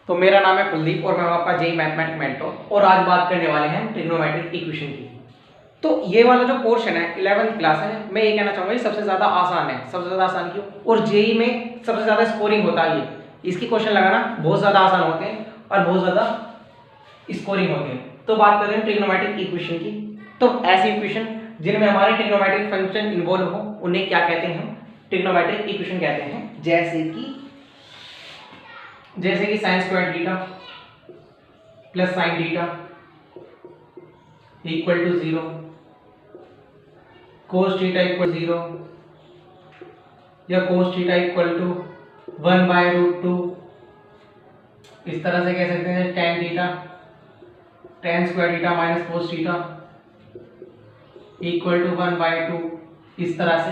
तो मेरा नाम है कुलदीप और मैं हूं आपका जेई मैथमेटिक्स मेंटर और आज बात करने वाले हैं ट्रिग्नोमेट्रिक इक्वेशन की। तो ये वाला जो पोर्शन है 11th क्लास है, मैं ये कहना चाहूंगा ये सबसे ज्यादा आसान है। सबसे ज्यादा आसान क्यों? और जेई में सबसे ज्यादा स्कोरिंग होता है। इसकी क्वेश्चन लगाना बहुत ज्यादा आसान होते हैं और बहुत ज्यादा स्कोरिंग होते हैं। तो बात करें ट्रिग्नोमेट्रिक इक्वेशन की, तो ऐसी इक्वेशन जिनमें हमारे ट्रिग्नोमेट्रिक फंक्शन इन्वॉल्व हो उन्हें क्या कहते हैं? ट्रिग्नोमेट्रिक इक्वेशन कहते हैं। जैसे कि sine square theta plus sine theta equal to 0, cos theta equal 0 या कोस थीटा इक्वल टू 1/√2। इस तरह से कह सकते हैं tan theta tan square theta minus cos theta equal to 1/2। इस तरह से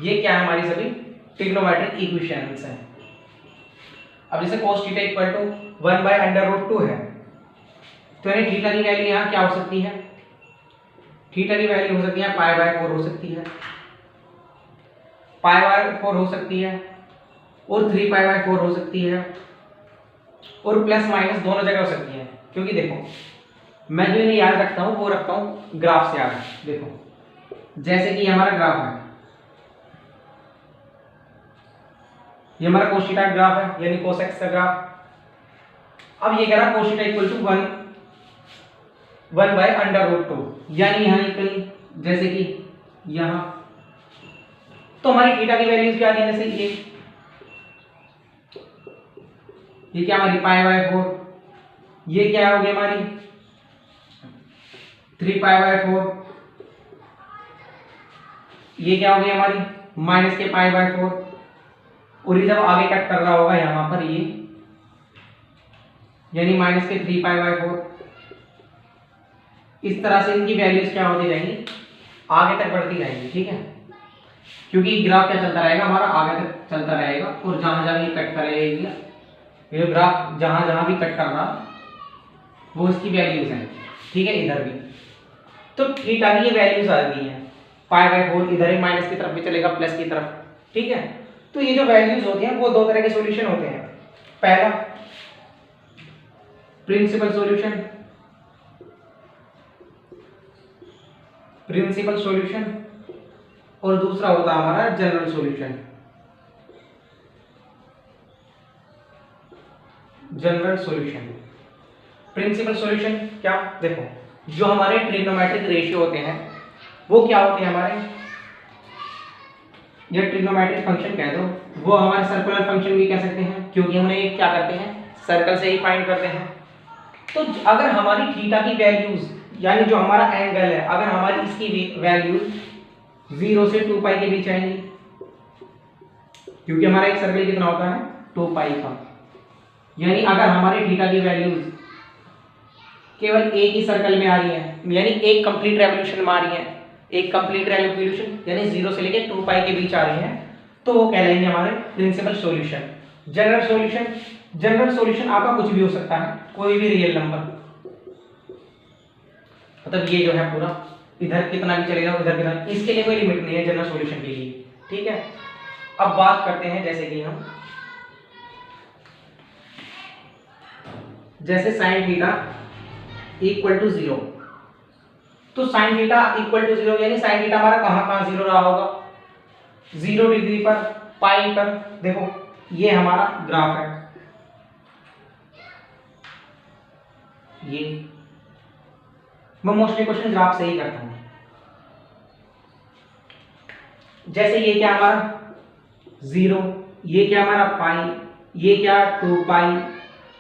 ये क्या है? हमारी सभी ट्रिग्नोमेट्रिक इक्वेशंस हैं। अब जैसे cos थीटा इक्वल टू 1/√2 है, तो यानी थीटा की वैल्यू यहाँ क्या हो सकती है? थीटा की वैल्यू हो सकती है π/4 हो सकती है, π/4 हो सकती है और 3π/4 हो सकती है और प्लस माइनस दोनों जगह हो सकती है। क्योंकि देखो मैं जो इन्हें याद रखता हूँ वो रखता हूँ ग्राफ से याद। देखो जैसे कि हमारा ग्राफ है, ये हमारा cos थीटा ग्राफ है यानी cos x का ग्राफ। अब ये कह रहा है cos थीटा इक्वल टू 1/√2 यानी यहाँ कहीं जैसे कि यहाँ, तो हमारी थीटा की वैल्यूज क्या आ रही है? जैसे ये क्या हमारी π/4, ये क्या हो गई हमारी 3π/4, ये क्या हो गई हमारी माइनस के π/4 और ये जब आगे कट कर रहा होगा यहाँ पर ये यानी माइनस के 3π/4। इस तरह से इनकी वैल्यूज क्या होती जाएंगी? आगे तक बढ़ती जाएंगी। ठीक है, क्योंकि ग्राफ क्या चलता रहेगा हमारा आगे तक चलता रहेगा और जहां जहां भी कट करेगा ये ग्राफ जहां जहां भी कट कर रहा वो इसकी वैल्यूज हैं। ठीक है, इधर भी तो थीटा की ये वैल्यूज आ गई हैं π/4, इधर ही माइनस की तरफ भी चलेगा प्लस की तरफ। ठीक है, तो ये जो वैल्यूज होती हैं वो दो तरह के सॉल्यूशन होते हैं। पहला प्रिंसिपल सॉल्यूशन और दूसरा होता है हमारा जनरल सॉल्यूशन। प्रिंसिपल सॉल्यूशन क्या? देखो जो हमारे ट्रिग्नोमेट्रिक रेशियो होते हैं वो क्या होते हैं हमारे, ये ट्रिग्नोमेट्रिक फंक्शन कह दो, वो हमारे सर्कुलर फंक्शन भी कह सकते हैं क्योंकि हम उन्हें क्या करते हैं? सर्कल से ही फाइंड करते हैं। तो अगर हमारी थीटा की वैल्यूज यानी जो हमारा एंगल है, अगर हमारी इसकी वैल्यू 0 से 2π के बीच आएंगी, क्योंकि हमारा एक सर्कल कितना होता है 2π का, यानी अगर हमारी थीटा की वैल्यूज केवल एक ही सर्कल में आ रही है यानी एक कंप्लीट रेवोल्यूशन में आ रही है, एक कंप्लीट रेवोल्यूशन यानी 0 से लेके 2π के बीच आ रही है, तो वो कहलाएंगे हमारे प्रिंसिपल सॉल्यूशन। जनरल सॉल्यूशन आपका कुछ भी हो सकता है, कोई भी रियल नंबर, मतलब ये जो है पूरा इधर कितना भी चलेगा उधर कितना, इसके लिए कोई लिमिट नहीं है जनरल सॉल्यूशन के लिए। ठीक है, अब बात करते हैं जैसे कि हम जैसे साइन थीटा इक्वल टू 0, तो साइन थीटा इक्वल टू 0 यानी साइन थीटा हमारा कहां कहां 0 रहा होगा? 0 डिग्री पर, पाई पर। देखो ये हमारा ग्राफ है, ये मैं मोस्टली क्वेश्चन ग्राफ से ही करता हूं। जैसे ये क्या हमारा 0, ये क्या हमारा पाई, ये क्या 2π,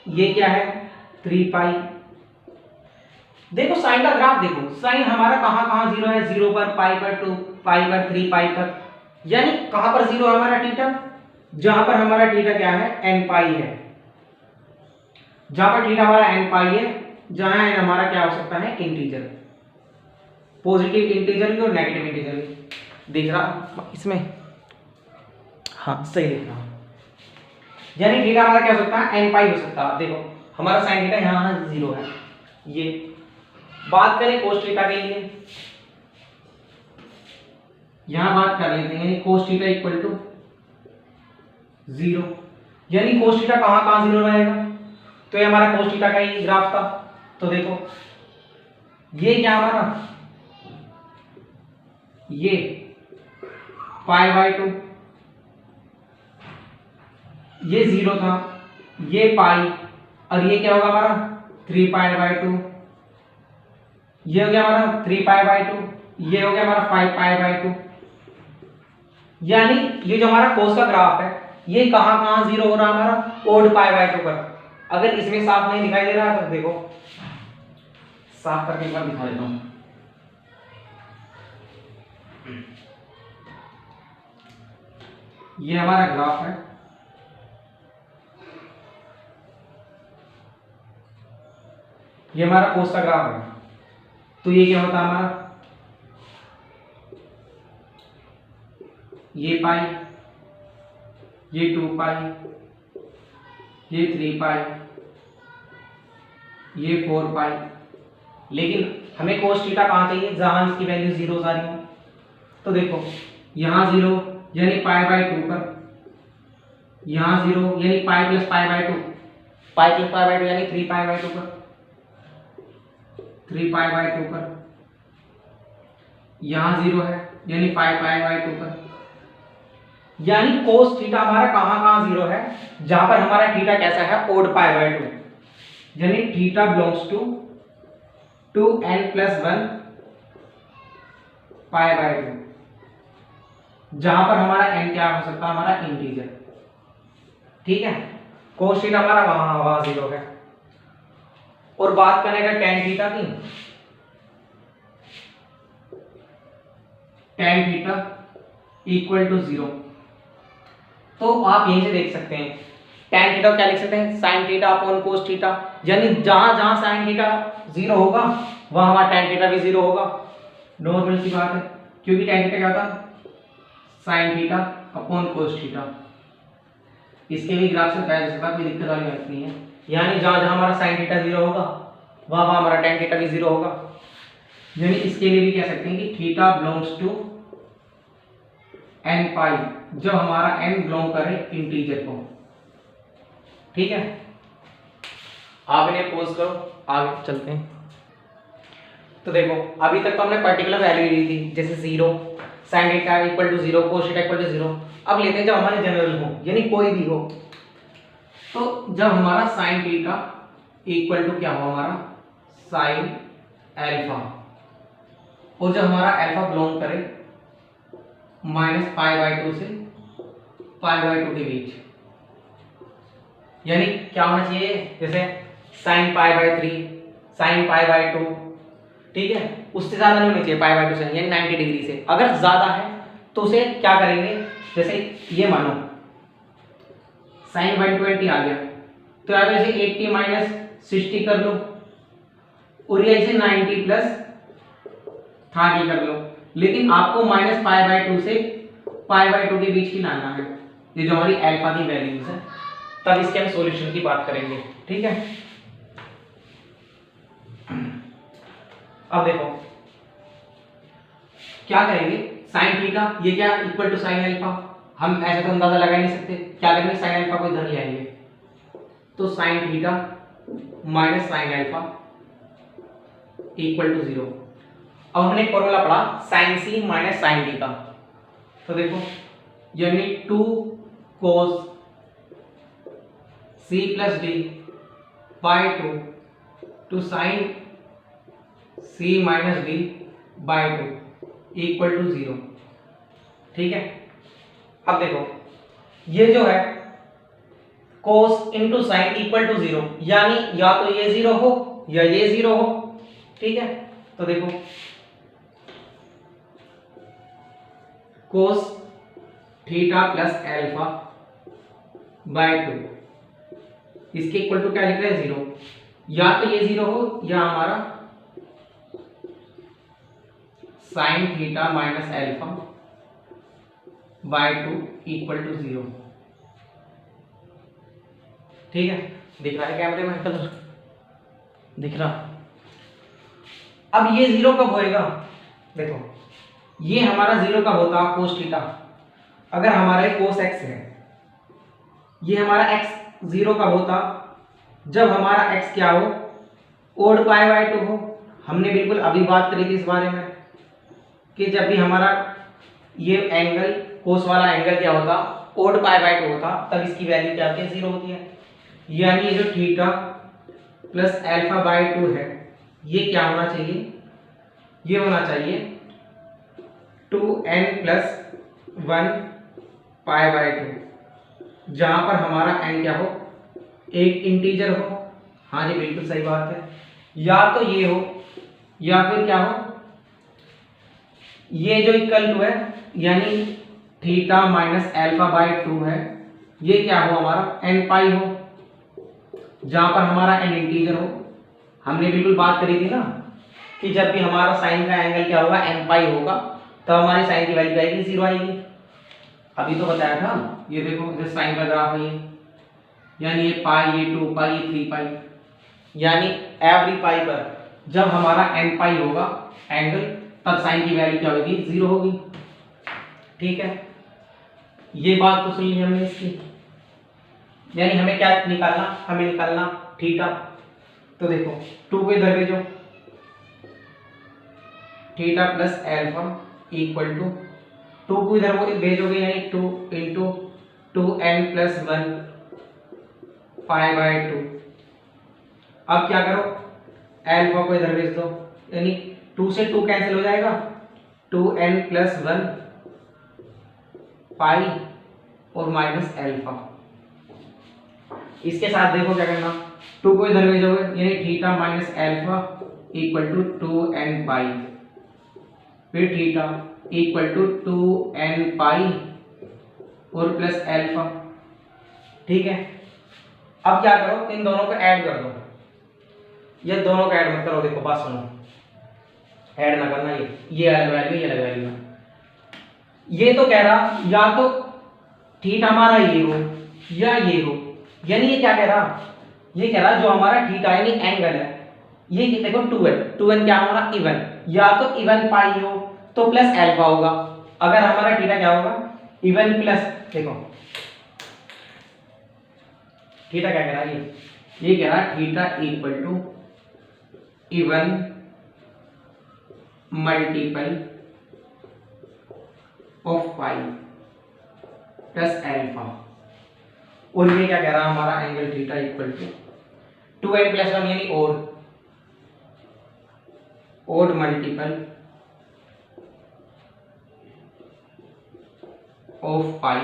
ये क्या है 3π। देखो साइन का ग्राफ देखो, साइन हमारा कहां कहां 0 है? 0 पर, पाई पर, 2π पर, 3π पर, यानी कहां पर 0 हमारा थीटा? जहां पर हमारा थीटा क्या है? nπ है। जहां पर थीटा हमारा nπ है, जहां n हमारा क्या हो सकता है? इंटीजर, पॉजिटिव इंटीजर भी और नेगेटिव इंटीजर भी। देख रहा इसमें? हाँ सही देख रहा, यानी थीटा हमारा क्या हो सकता है? nπ हो सकता है। देखो हमारा साइन थीटा यहाँ 0 है। ये बात करें cos थीटा के लिए, यहां बात कर लेते हैं cos थीटा इक्वल टू 0, यानी cos थीटा कहां कहां 0 रहेगा? तो ये हमारा कोस थीटा का ही ग्राफ था। तो देखो ये क्या हमारा, ये π/2, ये 0 था, ये पाई, और ये क्या होगा हमारा 3π/2, ये हो गया हमारा 3π/2, ये हो गया हमारा 5π/2। यानी ये जो हमारा कोस का ग्राफ है ये कहां कहां जीरो हो रहा है हमारा, ओड π/2 पर। अगर इसमें साफ नहीं दिखाई दे रहा है तो देखो साफ करके एक बार दिखा देता हूं। ये हमारा ग्राफ है, ये हमारा कोस का ग्राफ है। तो ये क्या होता है हमारा, ये पाई, ये 2π, ये 3π, ये 4π। लेकिन हमें कोस थीटा कहाँ चाहिए, जहां इसकी वैल्यू 0 आ रही हो। तो देखो यहाँ 0 यानी π/2 पर, यहाँ 0 यानी π + π/2, π + π/2 यानी 3π/2 पर, 3π/2 पर, यहाँ 0 है यानी 5π/2 पर। यानी कोस थीटा हमारा कहां कहां 0 है, जहां पर हमारा थीटा कैसा है, ओड π/2, यानी थीटा बिलोंग्स टू 2n+1 π/2, जहां पर हमारा n क्या हो सकता है, हमारा इंटीजर। ठीक है, कोस थीटा हमारा वहां 0 है। और बात करेंगे tan थीटा की, tan थीटा = 0। तो आप यहीं से देख सकते हैं tan थीटा क्या लिख सकते हैं, sin theta upon cos theta. यानी जहां जहां sin थीटा 0 होगा वहां हमारा tan थीटा भी 0 होगा। नॉर्मल सी बात है, क्योंकि tan थीटा क्या होता है, sin theta upon cos theta. इसके भी ग्राफ से बताया जा सकता है, कोई दिक्कत वाली बात नहीं है। यानी जहां जहां हमारा sin थीटा 0 होगा वहां वहां हमारा tan थीटा भी 0 होगा। यानी इसके लिए भी कह सकते हैं कि थीटा बिलोंग्स टू n π, जब हमारा n बिलोंग करे इंटीजर को। ठीक है, आप इन्हें पोज करो, आगे चलते हैं। तो देखो अभी तक तो हमने पर्टिकुलर वैल्यू ली थी, जैसे 0, sin थीटा = 0, cos थीटा = 0। अब लेते हैं जब हमारे जनरल हो, यानी कोई भी हो। तो जब हमारा sin थीटा = क्या हो, हमारा sin अल्फा, और जब हमारा अल्फा बिलोंग करे -π/2 से π/2 के बीच, यानी क्या होना चाहिए, जैसे sin π/3, sin π/2। ठीक है, उससे ज्यादा नहीं होनी चाहिए π/2 से, यानी 90 डिग्री से। अगर ज्यादा है तो उसे क्या करेंगे, जैसे ये मानो sin 120 आ गया, तो या तो इसे 80 - 60 कर लो, और या इसे 90 + 30 कर लो। लेकिन आपको -π/2 से π/2 के बीच ही लाना है, ये जो हमारी अल्फा की वैल्यूज है। तब इसके हम सॉल्यूशन की बात करेंगे। ठीक है, अब देखो क्या करेंगे, sin थीटा ये क्या = sin अल्फा। हम ऐसे तो अंदाजा लगा नहीं सकते, क्या करेंगे, sin अल्फा को इधर ले आएंगे। तो sin थीटा - sin अल्फा = 0। अब हमने एक फॉर्मूला पढ़ा sin c - sin d का। तो देखो यानी 2 cos c + d / 2 to sin c - d / 2 = 0। ठीक है, अब देखो ये जो है cos * sin = 0, यानी या तो ये 0 हो या ये 0 हो। ठीक है, तो देखो cos थीटा + अल्फा / 2, इसके इक्वल टू क्या लिख रहे हैं, 0। या तो ये 0 हो या हमारा sin थीटा - अल्फा / 2 = 0। ठीक है, दिख रहा है कैमरे में कलर, दिख रहा। अब ये 0 कब होएगा, देखो ये हमारा 0 कब होता है, cos थीटा। अगर हमारा cos x है, ये हमारा x 0 कब होता, जब हमारा x क्या हो, ओड पाई बाय 2 हो। हमने बिल्कुल अभी बात करी थी इस बारे में कि जब भी हमारा ये एंगल कोस वाला एंगल क्या होता, ओड पाई बाय 2 होता, तब इसकी वैल्यू क्या होती है, 0 होती है। यानी ये जो थीटा प्लस अल्फा बाय 2 है, ये क्या होना चाहिए, ये होना चाहिए 2n प्लस 1 पाई बाय 2, जहां पर हमारा n क्या हो, एक इंटीजर हो। हाँ जी बिल्कुल सही बात है। या तो ये हो या फिर क्या हो, ये जो इक्वल टू है यानी थीटा माइनस अल्फा बाय 2 है, ये क्या हो हमारा n पाई हो, जहां पर हमारा n इंटीजर हो। हमने बिल्कुल बात करी थी ना कि जब भी हमारा साइन का एंगल क्या होगा, n पाई होगा, तब हमारी साइन की वैल्यू आएगी 0 आएगी। अभी तो बताया था, ये देखो जो साइन का ग्राफ है ये, यानी ये पाई, ये 2 पाई, ये 3 पाई, यानी एवरी पाई पर जब हमारा n पाई होगा एंगल, तब साइन की वैल्यू क्या होगी, 0 होगी। ठीक है, ये बात तो सुन ली हमने इसकी। यानी हमें क्या निकालना, हमें निकालना थीटा। तो देखो 2 को इधर भेजो, theta plus alpha equal to 2 को इधर वो भेजोगे यानी 2 into 2n plus 1 pi by 2। अब क्या करो, अल्फा को इधर भेज दो, यानी 2 से 2 कैंसिल हो जाएगा, 2n प्लस 1 पाई और माइनस अल्फा। इसके साथ देखो क्या करना, 2 को इधर भेजोगे यानी theta minus alpha equal to 2n pi, फिर थीटा इक्वल टू 2n पाई और प्लस अल्फा। ठीक है, अब क्या करो, इन दोनों को ऐड कर दो। ये दोनों को ऐड मत करो, देखो बात सुनो, ऐड ना करना, ये अलग वैल्यू, ये अलग वैल्यू। ये तो कह रहा या तो थीटा हमारा ये हो या ये हो, यानी ये क्या कह रहा, ये कह रहा जो हमारा थीटा यानी एंगल है, ये देखो 2 है, 2n क्या हमारा इवन, या तो इवन पाई हो तो प्लस अल्फा होगा। अगर हमारा थीटा क्या होगा, इवन प्लस, देखो थीटा क्या कह रहा है, ये कह रहा theta equal to even multiple of pi plus alpha. और ये क्या कह रहा है, हमारा angle theta equal to 2n plus 1 यानी odd multiple of pi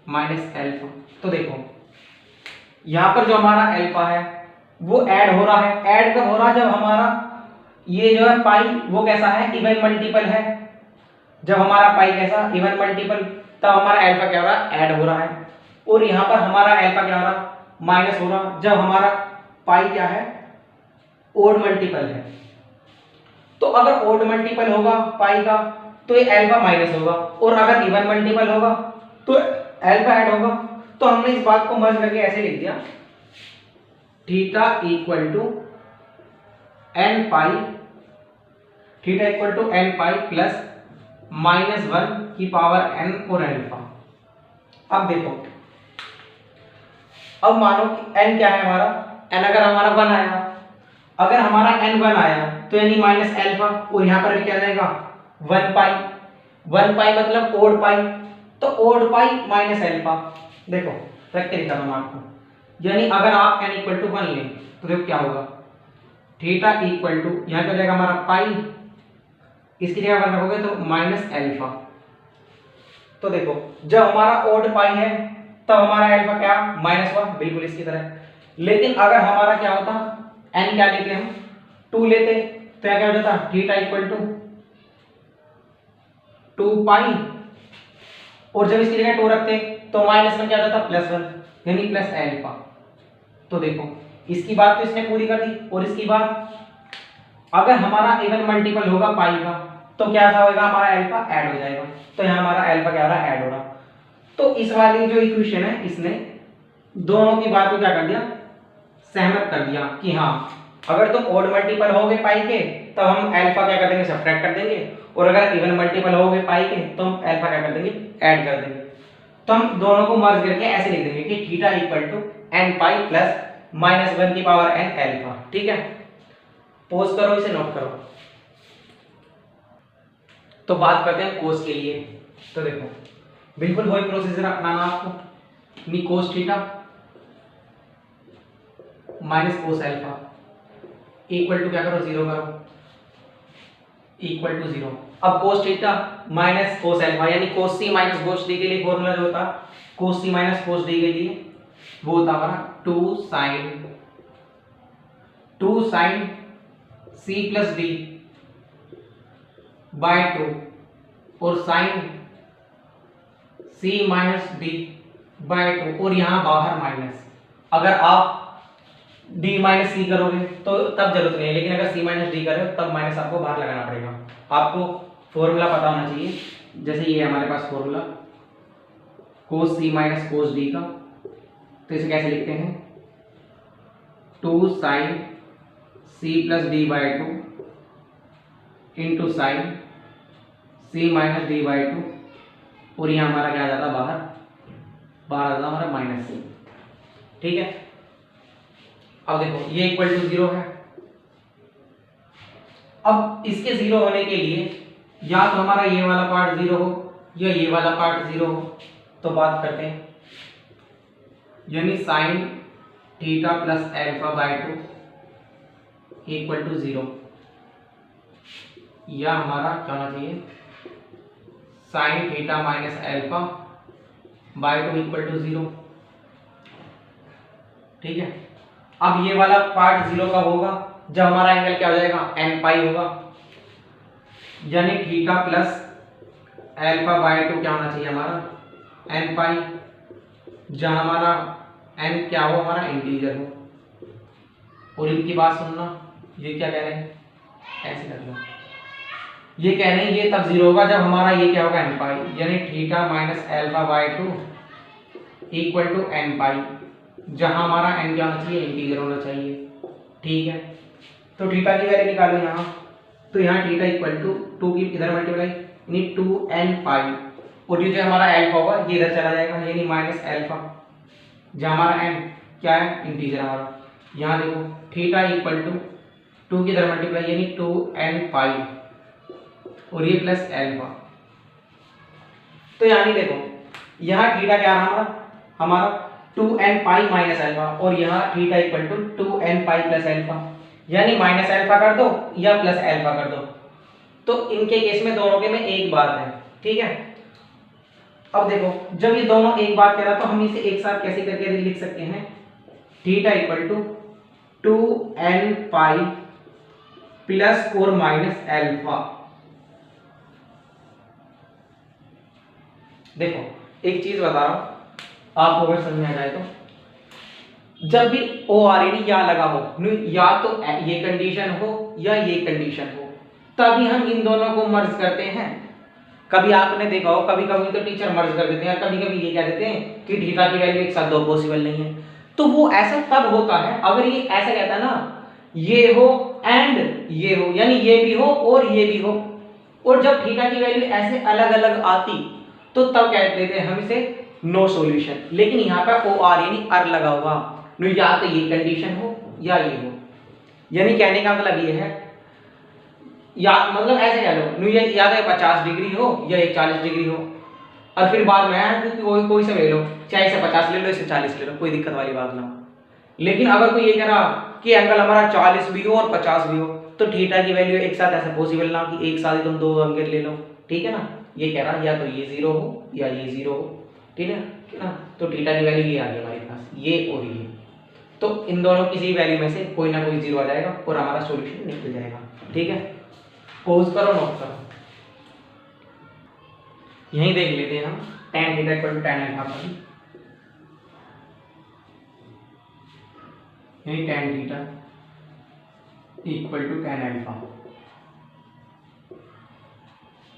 minus alpha. तो देखो यहां पर जो हमारा अल्फा है वो ऐड हो रहा है, ऐड कब हो रहा है, जब हमारा ये जो है पाई वो कैसा है, इवन मल्टीपल है। जब हमारा पाई कैसा, इवन मल्टीपल, तब हमारा अल्फा क्या हो रहा है, ऐड हो रहा है। और यहां पर हमारा अल्फा क्या हो रहा, माइनस हो रहा, जब हमारा पाई क्या है, ओड मल्टीपल है। तो अगर ओड मल्टीपल होगा पाई का तो ये अल्फा माइनस होगा, और अगर इवन मल्टीपल होगा तो अल्फा ऐड होगा। तो हमने इस बात को मर्ज करके ऐसे लिख दिया, theta equal to n pi, theta equal to n pi plus minus 1 की पावर n और अल्फा। अब देखो, अब मानो कि n क्या है हमारा, n अगर हमारा 1 आया, अगर हमारा n 1 आया तो यानी माइनस अल्फा, और यहां पर भी क्या जाएगा 1 पाई, 1 पाई मतलब ओड पाई, तो ओड पाई माइनस अल्फा। देखो रख के दिखाता हूं आपको, यानी अगर आप n इक्वल टू 1 लें तो देखो क्या होगा, थीटा इक्वल टू यहां क्या जाएगा हमारा पाई, इसकी जगह पर रखोगे तो माइनस अल्फा। तो देखो जब हमारा ओड पाई है तब हमारा अल्फा क्या, माइनस 1, बिल्कुल इसकी तरह। लेकिन अगर हमारा क्या होता, n क्या लेते हम, 2 लेते, तो क्या हो जाता, थीटा इक्वल टू 2 पाई, और जब इसकी जगह 2 रखते तो माइनस में क्या हो जाता, प्लस 1 यानी प्लस अल्फा। तो देखो इसकी बात तो इसने पूरी कर दी, और इसकी बात अगर हमारा इवन मल्टीपल होगा पाई का तो क्या होगा, हमारा अल्फा ऐड हो जाएगा। तो यहाँ हमारा अल्फा क्या हो रहा है, ऐड हो रहा। तो इस वाली जो इक्वेशन है इसने दोनों की बात को क्या कर दिया, सहमत कर दिया कि हाँ अगर तुम ओड मल्टीपल होगे पाई के तब हम अल्फा क्या कर देंगे, सब्ट्रैक्ट कर देंगे, और अगर इवन मल्टीपल होगे पाई के तो हम अल्फा क्या कर देंगे, ऐड कर देंगे। तो हम दोनों को मर्ज करके ऐसे लिख देंगे कि theta equal to n pi plus -1 की पावर एन एल्फा। ठीक है, पोज करो, इसे नोट करो। तो बात करते हैं कोस के लिए। तो देखो बिल्कुल वही प्रोसीजर अपनाना आपको, नी cos theta minus cos alpha equal to क्या करो, 0 करो, इक्वल टू 0। अब cos theta minus cos alpha यानी cos C minus cos D के लिए फॉर्मूला जो होता कोस सी माइनस कोस डी के लिए वो होता हमारा 2 sine C plus D by 2 और sine C minus D by 2 और यहां बाहर माइनस। अगर आप डी माइनस सी करोगे तो तब जरूरत नहीं है, लेकिन अगर सी माइनस डी करोगे तब माइनस आपको बाहर लगाना पड़ेगा। आपको फॉर्मूला पता होना चाहिए। जैसे ये हमारे पास formula cos C minus cos D का, तो इसे कैसे लिखते हैं, 2 sine C plus D by 2 into sine C minus D by 2 और यहाँ हमारा क्या आ जाता बाहर आ जाता हमारा माइनस सी। ठीक है, अब देखो ये इक्वल टू 0 है। अब इसके 0 होने के लिए या तो हमारा ये वाला पार्ट 0 हो या ये वाला पार्ट 0 हो। तो बात करते हैं, यानी sine theta plus alpha by 2 equal to 0, या हमारा क्या होना चाहिए, sine theta minus alpha by 2 equal to 0। ठीक है, अब ये वाला पार्ट 0 का होगा जब हमारा एंगल क्या हो जाएगा, एन पाई होगा, यानी थीटा प्लस एल्फा बाय 2 क्या होना चाहिए हमारा एन पाई, जहां हमारा एन क्या हो, हमारा इंटीजर हो। और इनकी बात सुनना, ये क्या कह रहे हैं, ऐसे कर लो, ये कह रहे हैं ये तब 0 होगा जब हमारा ये क्या होगा एन पाई, यानी theta minus alpha by 2 equal to n pi, जहां हमारा एन क्या होना चाहिए, इंटीजर होना चाहिए। ठीक है, तो थीटा की वैल्यू निकालो यहाँ, तो यहाँ थीटा इक्वल टू 2 की इधर मल्टीप्लाई यानी 2n पाई, और ये जो हमारा एल्फा होगा ये इधर चला जाएगा यानी माइनस एल्फा, जहाँ हमारा n क्या है, इंटीजर हमारा। यहाँ देखो थीटा इक्वल टू 2 की इधर मल्टीप्लाई यानी 2n पाई और ये प्लस एल्फा। तो यानी देखो यहाँ थीटा क्या रहा हमारा 2n पाई माइनस एल्फा, और यहाँ theta equal to 2n pi plus alpha, यानी माइनस एल्फा कर दो या प्लस एल्फा कर दो। तो इनके केस में दोनों के में एक बात है। ठीक है, अब देखो जब ये दोनों एक बात कह रहा तो हम इसे एक साथ कैसे करके लिख सकते हैं, theta equal to 2n pi plus और माइनस एल्फा। देखो एक चीज बता रहा हूं आपको, अगर समझ में आ जाए तो, जब भी ओ आर यानी या लगा हो, या तो ये कंडीशन हो या ये कंडीशन हो, तभी हम इन दोनों को मर्ज करते हैं। कभी आपने देखा हो, कभी कभी तो टीचर मर्ज कर देते हैं, कभी कभी ये कह देते हैं कि थीटा की वैल्यू एक साथ दो पॉसिबल नहीं है। तो वो ऐसा तब होता है अगर ये ऐसा कहता है ना, ये हो एंड ये हो, यानी ये भी हो और ये भी हो, और जब थीटा की वैल्यू ऐसे अलग अलग आती तो तब कह देते हैं हम इसे नो सॉल्यूशन। लेकिन यहाँ पर ओ आर यानी अर लगा हुआ, या तो ये कंडीशन हो या ये हो, यानी कहने का मतलब ये है, या मतलब ऐसे कह लो, ये या तो 50 डिग्री हो या 40 डिग्री हो, और फिर बाद में कोई सा ले लो, चाहे इसे 50 ले लो इसे 40 ले लो, कोई दिक्कत वाली बात ना हो। लेकिन अगर कोई ये कह रहा कि एंगल हमारा 40 भी हो और 50 भी हो, तो थीटा की वैल्यू एक साथ ऐसा पॉसिबल ना कि एक साथ ही तुम दो एंगल ले लो। ठीक है ना, ये कह रहा या तो ये 0 हो या ये 0 हो। ठीक है ना, तो थीटा की वैल्यू ये आ गई हमारे पास, ये और ये, तो इन दोनों किसी वैल्यू में से कोई ना कोई 0 आ जाएगा और हमारा सॉल्यूशन निकल जाएगा। ठीक है, पोज करो, नोट करो, यहीं देख लेते हैं हम tan theta equal to tan alpha पर, यही tan theta equal to tan alpha.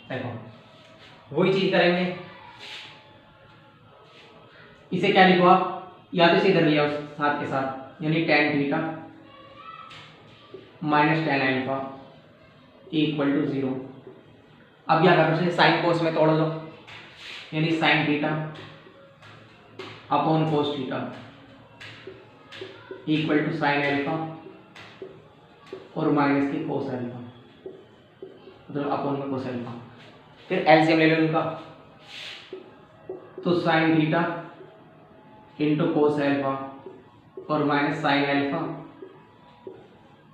देखो वही चीज करेंगे, इसे क्या लिखो आप, या तो इसे इधर लिया साथ के साथ, यानी tan theta minus tan alpha equal to 0। अब क्या करो, साइन कोस में तोड़ दो, यानी sine theta upon cos theta equal to sine alpha और माइनस की कोस अल्फा, मतलब अपॉन में कोस अल्फा। फिर एलसीएम ले लो इनका, तो sine theta into cos alpha और minus sine alpha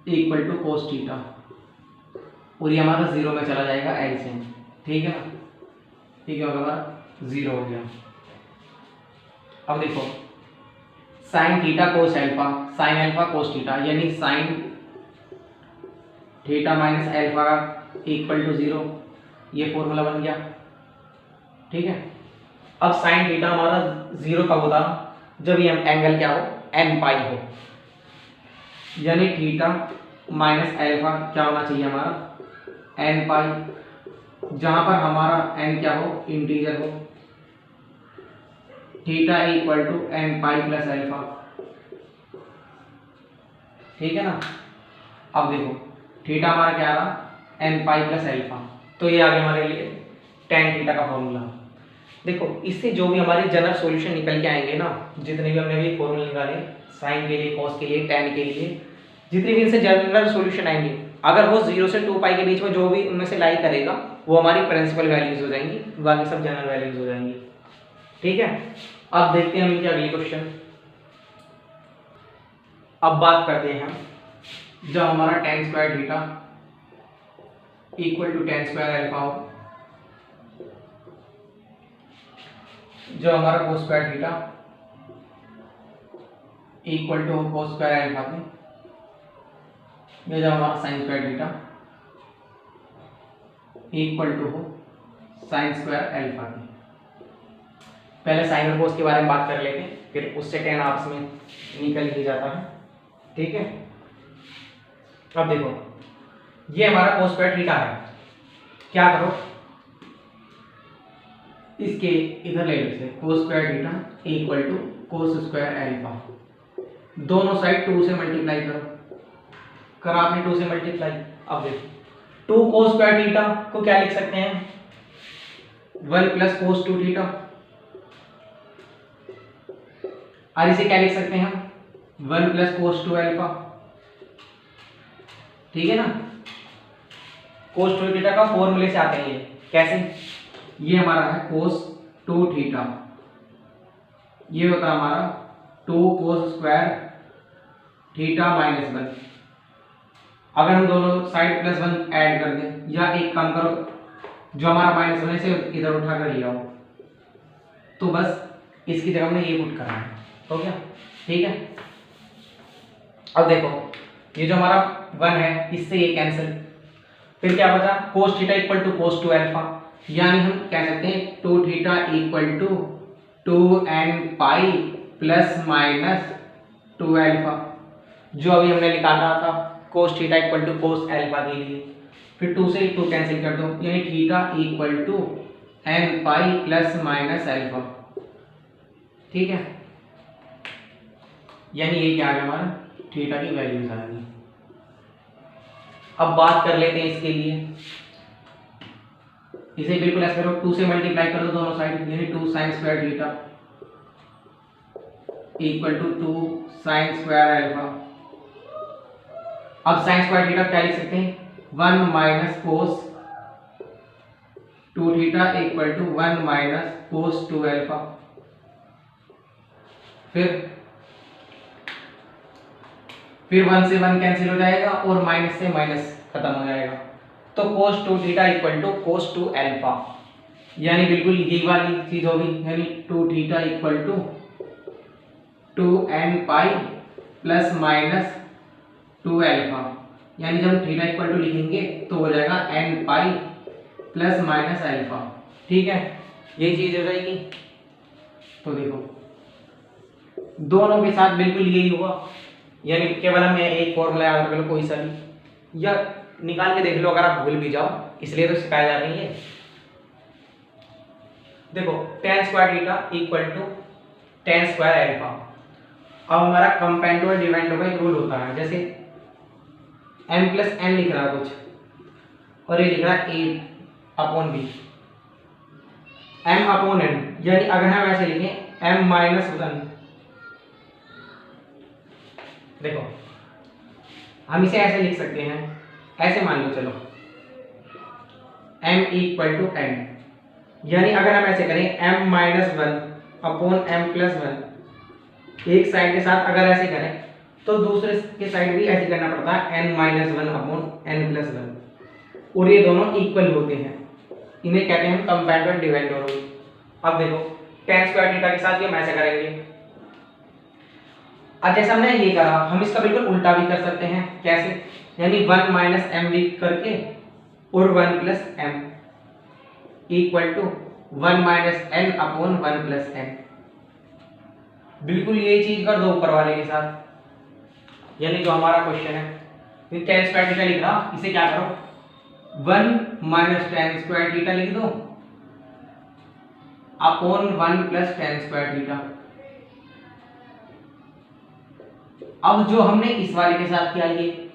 equal to cos theta, और ये हमारा जीरो में चला जाएगा एलसीएम। ठीक है ना, ठीक है, हमारा जीरो हो गया। अब देखो sine theta cos alpha, sine alpha cos theta, यानी sine theta minus alpha equal to zero, ये फॉर्मूला बन गया। ठीक है, अब साइन थीटा हमारा जीरो कब होता, जब ये एंगल क्या हो, एन पाई हो, यानी थीटा माइनस अल्फा क्या होना चाहिए हमारा, एन पाई, जहां पर हमारा एन क्या हो, इंटीजर हो, theta equal to n pi plus alpha. ठीक है ना, अब देखो थीटा हमारा क्या रहा, एन पाई प्लस अल्फा, तो ये आ गया हमारे लिए टेन थीटा का फॉर्मूला। देखो इससे जो भी हमारे जनरल सॉल्यूशन निकल के आएंगे ना, जितने भी हमने भी फॉर्मूले निकाले साइन के लिए, कॉस के लिए, टेन के लिए, जितने भी इनसे जनरल सॉल्यूशन आएंगे, अगर वो 0 से 2 पाई के बीच में जो भी उनमें से लाई करेगा वो हमारी प्रिंसिपल वैल्यूज हो जाएंगी, बाकी सब जनरल वैल्यूज हो जाएंगी। ठीक है, अब देखते हैं हम इनके अगले क्वेश्चन। अब बात करते हैं हम, जब हमारा tan square theta equal to tan square alpha हो, जो हमारा cos square theta equal to cos square alpha के, ये जो हमारा sine square theta equal to हो साइन स्क्वायर अल्फा के। पहले साइन और कोस के बारे में बात कर लेते हैं, फिर उससे टेन आपस में निकल ही जाता है। ठीक है, अब देखो ये हमारा कोस स्क्वायर थीटा है, क्या करो इसके इधर ले लो, cos square theta equal to cos square alpha, दोनों साइड 2 से मल्टीप्लाई करो, करा आपने 2 से मल्टीप्लाई। अब देखो 2 कोस स्क्वायर थीटा को क्या लिख सकते हैं, 1 प्लस कोस 2 थीटा, और इसे क्या लिख सकते हैं हम, 1 प्लस कोस 2 अल्फा। ठीक है ना, कोस 2 थीटा का फॉर्मूले से आते हैं ये, कैसे, ये हमारा है कोस 2 थीटा, ये होता है हमारा 2 कोस स्क्वायर थीटा माइनस 1। अगर हम दोनों साइड प्लस 1 ऐड कर दें, या एक काम करो, जो हमारा माइनस 1 से इधर उठा कर लिया हो, तो बस इसकी जगह में ये पुट करना है, हो गया। ठीक है, अब देखो ये जो हमारा 1 है, इससे ये कैंसिल, फिर क्या बचा, cos theta equal to cos 2 alpha, यानी हम कह सकते हैं 2 theta equal to 2n pi plus minus 2 alpha, जो अभी हमने निकाला था cos theta equal to cos alpha के लिए। फिर 2 से 2 कैंसिल कर दो, यानी theta equal to n pi plus minus alpha. ठीक है, यानी ये क्या आ गया हमारा, थीटा की वैल्यूज आ गई। अब बात कर लेते हैं इसके लिए, इसे बिल्कुल ऐसे करो, 2 से मल्टीप्लाई कर दो दोनों साइड, यानी 2 sine square theta equal to 2 sine square alpha. अब साइन स्क्वायर थीटा क्या लिख सकते हैं, 1 minus cos 2 theta equal to 1 minus cos 2 alpha. फिर 1 से 1 कैंसिल हो जाएगा और माइनस से माइनस खत्म हो जाएगा, तो cos 2 theta equal to cos 2 alpha, यानी बिल्कुल यही वाली चीज होगी, यानी 2 theta equal to 2n pi plus minus 2 alpha, यानी जब थीटा इक्वल टू लिखेंगे तो हो जाएगा n pi plus minus alpha. ठीक है, यही चीज हो जाएगी। तो देखो दोनों के साथ बिल्कुल यही होगा, यानी केवल हमें एक फॉर्मूला याद रख लो कोई सा भी, या निकाल के देख लो अगर आप भूल भी जाओ, इसलिए तो सिखाया जा रही है। देखो tan square theta equal to tan square alpha. अब हमारा कंपेंड और डिवाइड का एक रूल होता है, जैसे m प्लस n लिख रहा है कुछ, और ये लिख रहा है a upon b, m upon n, यानी अगर हम ऐसे लिखें m माइनस 1। देखो हम इसे ऐसे लिख सकते हैं, ऐसे मान लो चलो m इक्वल टू n, यानी अगर हम ऐसे करें m minus 1 upon m plus 1, एक साइड के साथ अगर ऐसे करें तो दूसरे के साइड भी ऐसे करना पड़ता है n minus 1 upon n plus 1, और ये दोनों इक्वल होते हैं, इन्हें कहते हैं हम कंपैरेटिव डिवाइडर रूल। अब देखो tan स्क्वायर थीटा के साथ ये हम ऐसे करेंगे। अब जैसे हमने ये करा, हम इसका बिल्कुल उल्टा भी कर सकते हैं। कैसे? यानी 1 माइनस m भी करके और 1 plus m equal to 1 minus n upon 1 plus n। बिल्कुल यही चीज कर दो ऊपर वाले के साथ, यानी जो हमारा क्वेश्चन है फिर tan स्क्वायर थीटा लिख रहा, इसे क्या करो 1 माइनस tan स्क्वायर थीटा लिख दो upon 1 plus tan square theta. अब जो हमने इस वाले के साथ किया ये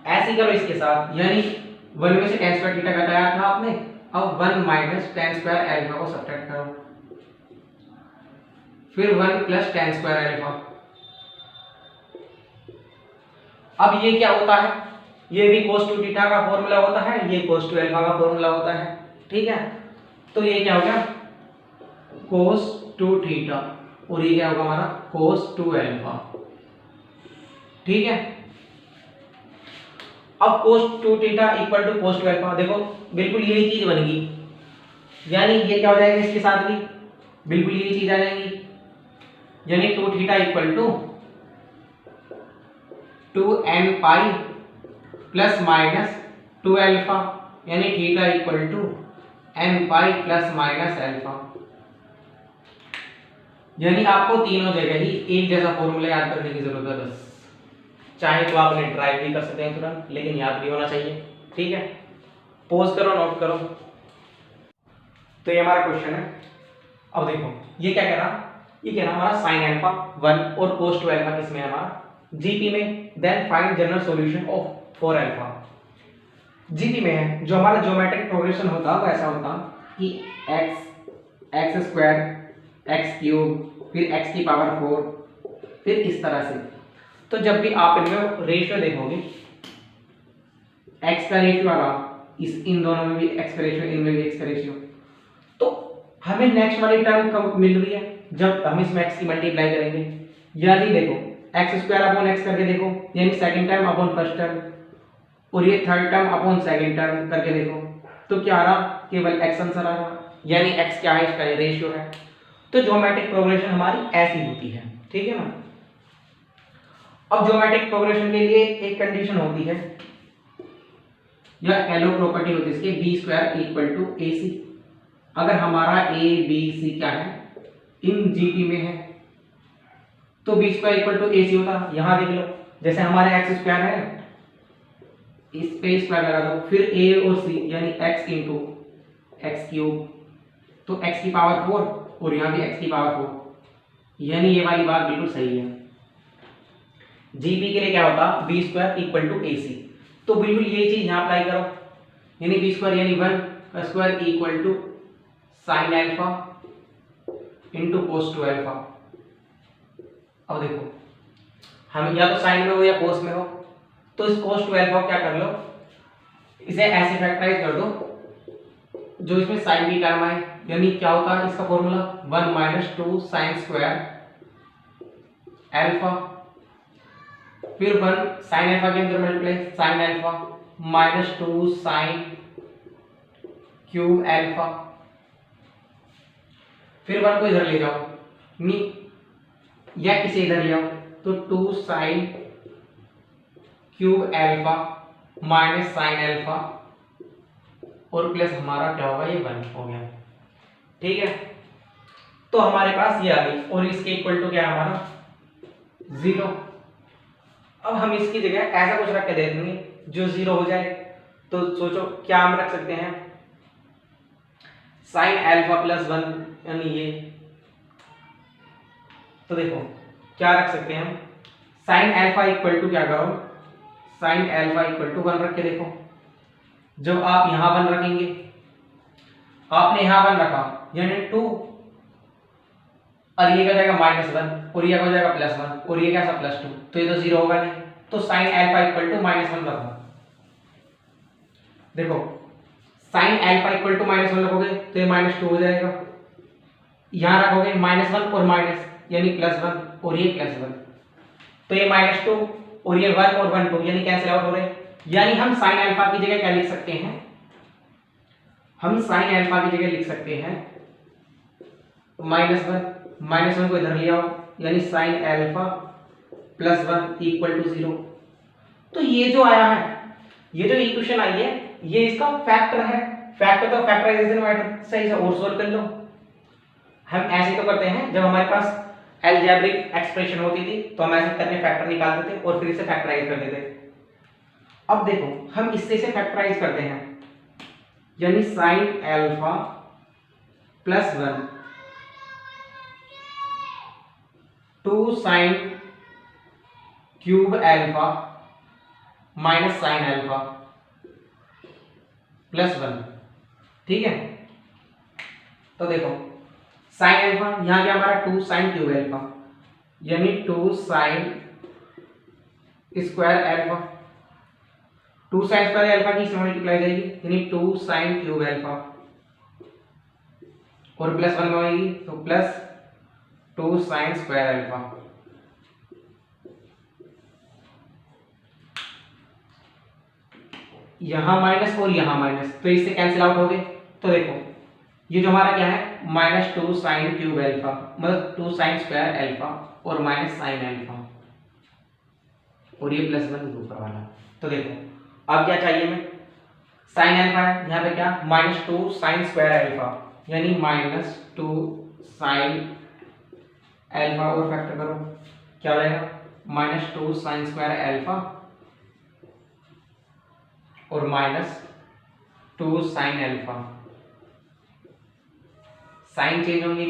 ऐसे करो इसके साथ, यानी 1 में से tan स्क्वायर थीटा घटाया था आपने, अब 1 माइनस tan स्क्वायर अल्फा को सब्ट्रैक्ट करो, फिर 1 प्लस tan स्क्वायर अल्फा। अब ये क्या होता है, ये भी cos 2 थीटा का फॉर्मूला होता है, ये cos 2 अल्फा का फॉर्मूला होता है, ठीक है। तो ये क्या हो गया cos 2 थीटा, और ये क्या होगा हमारा cos 2 अल्फा, ठीक है। अब cos 2 theta equal to cos 2 alpha, देखो बिल्कुल यही चीज बनेगी, यानी ये क्या हो जाएगा इसके साथ भी बिल्कुल यही चीज आ जाएगी, यानी 2 theta equal to 2n pi plus minus 2 alpha, यानी theta equal to n pi plus minus alpha. यानी आपको तीनों जगह ही एक जैसा फॉर्मूला याद करने की जरूरत है, बस चाहे तो आप उन्हें ट्राई भी कर सकते हैं तुरंत, लेकिन याद भी होना चाहिए, ठीक है। पॉज करो, नोट करो। तो ये हमारा क्वेश्चन है। अब देखो ये क्या कह रहा, ये कह रहा हमारा sin अल्फा 1 और cos 2 अल्फा किसमें है हमारा जीपी में, then find general solution of 4 alpha. GP में है, जो हमारा ज्योमेट्रिक प्रोग्रेशन होता है वो ऐसा होता कि x स्क्वायर x क्यूब फिर x की पावर 4, फिर इस तरह से। तो जब भी आप इनमें रेशियो देखोगे, x का रेशियो आ रहा, इन दोनों में भी x का रेशियो, इनमें भी x का रेशियो, तो हमें नेक्स्ट वाली टर्म कब मिल रही है जब हम इसमें x की मल्टीप्लाई करेंगे। यानी देखो x स्क्वायर अपॉन x करके देखो, यानी second term upon first term, और ये third term upon second term करके देखो, तो क्या आ रहा केवल x आंसर आ रहा, यानी x क्या है इसका रेशियो है। तो ज्योमेट्रिक प्रोग्रेशन हमारी ऐसी होती है, ठीक है ना। अब ज्योमेट्रिक प्रोग्रेशन के लिए एक कंडीशन होती है, या एलो प्रॉपर्टी होती है इसके, बी स्क्वायर इक्वल टू ए सी। अगर हमारा ए बी सी क्या है इन जीपी में है, तो बी स्क्वायर इक्वल टू ए सी होता। यहां देख लो, जैसे हमारे एक्स स्क्वायर है, इस पे स्क्वायर लगा दो, फिर ए और सी यानी एक्स इंटू एक्स क्यूब, तो एक्स की पावर 4 और यहाँ भी एक्स की पावर 4, यानी ये वाली बात बिल्कुल सही है। जीपी के लिए क्या होता बी स्क्वायर इक्वल टू ए सी, तो बिल्कुल ये चीज यहाँ अप्लाई करो, यानी बी स्क्वायर यानी 1 का square equal to sine alpha into cos 2 alpha. अब देखो हम या तो साइन में हो या कोस में हो, तो इस कोस 2 अल्फा को क्या कर लो, इसे ऐसे फैक्टराइज कर दो जो इसमें साइन की टर्म आए, यानी क्या होता है इसका formula 1 minus 2 sine square alpha, फिर 1 साइन अल्फा के अंदर multiply sine alpha minus 2 sine cube alpha, फिर 1 को इधर ले जाओ नी या इसे इधर ले आओ, तो 2 sine cube alpha minus sine alpha और प्लस हमारा क्या होगा ये 1 हो गया, ठीक है। तो हमारे पास ये आ गई और इसके इक्वल टू क्या है हमारा 0। अब हम इसकी जगह ऐसा कुछ रख के दे देंगे जो 0 हो जाए, तो सोचो क्या हम रख सकते हैं, साइन अल्फा प्लस 1 यानी ये, तो देखो क्या रख सकते हैं हम, साइन अल्फा इक्वल टू क्या करो, साइन अल्फा इक्वल टू 1 रख के देखो। जब आप यहां 1 रखेंगे, आपने यहां 1 रखा यानी 2 और ये क्या हो जाएगा -1 और ये क्या हो जाएगा +1 और ये क्या सा +2, तो ये तो 0 होगा नहीं। तो sin अल्फा इक्वल टू -1 रखो। देखो sin अल्फा इक्वल टू -1 रखोगे तो ये -2 हो जाएगा, यहां रखोगे -1 और माइनस यानी +1 और ये +1, तो ये -2 और ये 1 और 1 2 यानी कैंसिल आउट हो रहे। यानी हम sin अल्फा की जगह क्या लिख सकते हैं, हम sin अल्फा की जगह लिख सकते हैं -1 को इधर ले आओ यानी sin अल्फा +1 इक्वल टू 0। तो ये जो आया है, ये जो इक्वेशन आई है, ये इसका फैक्टर है। फैक्टर तो फैक्टराइजेशन मेथड से और सोल्व कर लो। हम ऐसे तो करते हैं, जब हमारे पास अलजेब्रिक एक्सप्रेशन होती थी तो हम ऐसे करके फैक्टर निकालते थे और फिर इसे फैक्टराइज कर देते थे। अब देखो हम इससे फैक्टराइज करते हैं, यानी sin alpha +1 2 sin cube alpha minus sin alpha +1, ठीक है। तो देखो sin अल्फा यहां क्या हमारा 2 sin क्यूब अल्फा यानी 2 sin square alpha, 2 sin square alpha की से मल्टीप्लाई जाएगी यानी 2 sin क्यूब अल्फा और +1 में होगी तो +2 sin स्क्वायर अल्फा। यहां माइनस और यहां माइनस, तो इससे कैंसिल आउट हो गए। तो देखो ये जो हमारा क्या है -2 sin क्यूब अल्फा मतलब 2 sin स्क्वायर अल्फा और -sin अल्फा और ये +1 ऊपर वाला। तो देखो अब क्या चाहिए हमें, sin अल्फा है यहाँ पे क्या -2 sin स्क्वायर अल्फा यानी -2 sin अल्फा और फैक्टर करो क्या हो जाएगा -2 sin स्क्वायर अल्फा और -2 sin अल्फा। साइन चेंज होंगे